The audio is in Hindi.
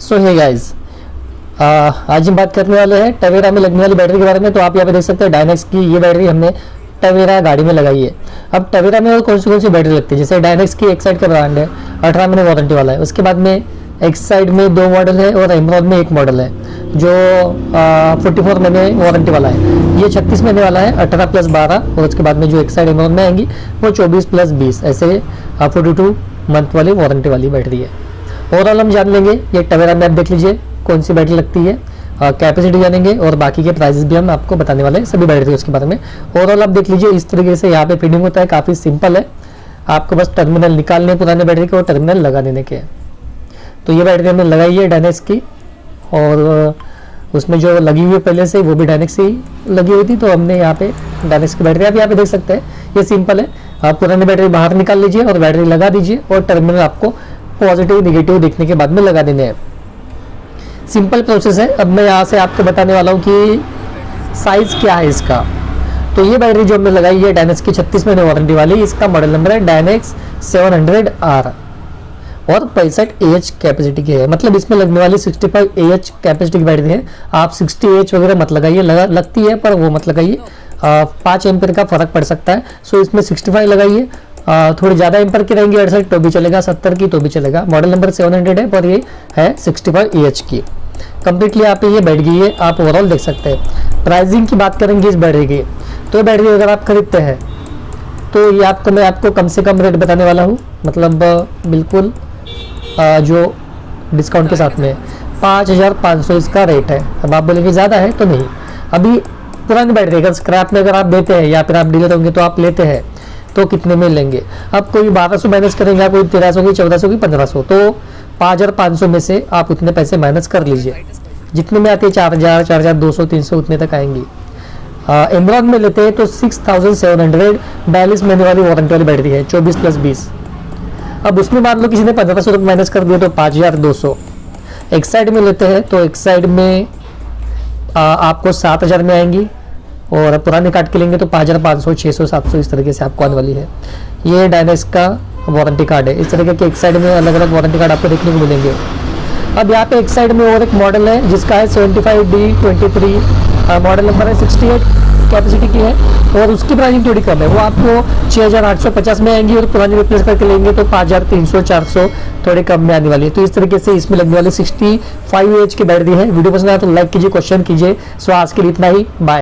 सो हे गाइस, आज हम बात करने वाले हैं टवेरा में लगने वाली बैटरी के बारे में। तो आप यहाँ पे देख सकते हैं डायनेक्स की ये बैटरी हमने टवेरा गाड़ी में लगाई है। अब टवेरा में और कौन सी बैटरी लगती है, जैसे डायनेक्स की एक साइड का ब्रांड है, 18 महीने वारंटी वाला है। उसके बाद में एक साइड में 2 मॉडल है और एमरॉन में एक मॉडल है जो 44 महीने वारंटी वाला है। ये 36 महीने वाला है, 18 + 12। और उसके बाद में जो एक साइड एमरॉन में आएंगी वो 24 + 20, ऐसे 42 मंथ वाली वारंटी वाली बैटरी है। ओवरऑल हम जान लेंगे ये टवेरा में, आप देख लीजिए कौन सी बैटरी लगती है, कैपेसिटी जानेंगे और बाकी के प्राइसेस भी हम आपको बताने वाले हैं सभी बैटरी उसके बारे में। ओवरऑल आप देख लीजिए इस तरीके से यहाँ पे फिटिंग होता है, काफ़ी सिंपल है। आपको बस टर्मिनल निकालने पुराने बैटरी के और टर्मिनल लगा देने के। तो ये बैटरी हमने लगाई है डायनेक्स की, और उसमें जो लगी हुई है पहले से वो भी डायनेक्स ही लगी हुई थी, तो हमने यहाँ पे डायनेक्स की बैटरी आप यहाँ पे देख सकते हैं। ये सिंपल है, आप पुरानी बैटरी बाहर निकाल लीजिए और बैटरी लगा दीजिए और टर्मिनल आपको पॉजिटिव निगेटिव देखने के बाद में लगा देने हैं। सिंपल प्रोसेस है। अब मैं यहाँ से आपको बताने वाला हूँ कि साइज क्या है इसका। तो ये बैटरी जो हमने लगाई है डायनेक्स की 36 महीने वारंटी वाली, इसका मॉडल नंबर है डायनेक्स 700R और 65 AH कैपेसिटी की है। मतलब इसमें लगने वाली 65 AH कैपेसिटी की बैटरी है। आप 60 AH वगैरह मत लगाइए, लगती है पर वो मत लगाइए, 5 एम्पीयर का फर्क पड़ सकता है। सो इसमें 65 लगाइए। थोड़ी ज़्यादा एम्पर की रहेंगी 68 तो भी चलेगा, 70 की तो भी चलेगा। मॉडल नंबर 700 है पर ये है 65 AH की। कंप्लीटली आप ये बैठ गई है, आप ओवरऑल देख सकते हैं। प्राइसिंग की बात करेंगे इस बैटरी की, तो ये बैटरी अगर आप खरीदते हैं तो ये मैं आपको कम से कम रेट बताने वाला हूँ, मतलब बिल्कुल जो डिस्काउंट के साथ में 5500 इसका रेट है। अब आप बोलेंगे ज़्यादा है, तो नहीं। अभी पुरानी बैटरी अगर स्क्रैप में अगर आप देते हैं या फिर आप डीलर होंगे तो आप लेते हैं तो कितने में लेंगे। अब कोई 1200 माइनस करेंगे, कोई 1300 की, 1400 की, 1500, तो 5500 में से आप उतने पैसे माइनस कर लीजिए। जितने में आती है 4000, 4200, 300 उतने तक आएंगी। एमरॉन में लेते हैं तो 6700 42 महीने वाली वारंटी वाली बैटरी है, 24 + 20। अब उसमें मान लो किसी ने 1500 रुपये माइनस कर दिया तो 5200। एक साइड में लेते हैं तो एक साइड में आपको 7000 में आएंगी, और पुराने काट के लेंगे तो 5500, 600, 700 इस तरीके से आपको आने वाली है। ये डायनेक्स का वारंटी कार्ड है। इस तरीके के एक साइड में अलग अलग वारंटी कार्ड आपको देखने को मिलेंगे। अब यहाँ पे एक साइड में और एक मॉडल है जिसका है 75D23, मॉडल नंबर है 68 कैपेसिटी की है, और उसकी प्राइसिंग थोड़ी कम है। वो आपको 6850 में आएंगी और पुरानी रिप्लेस करके लेंगे तो 5300, 400 थोड़े कम में आने वाली है। तो इस तरीके से इसमें लगने वाली 65 AH की बैटरी है। वीडियो पसंद आया तो लाइक कीजिए, क्वेश्चन कीजिए। सो आज के लिए इतना ही, बाय।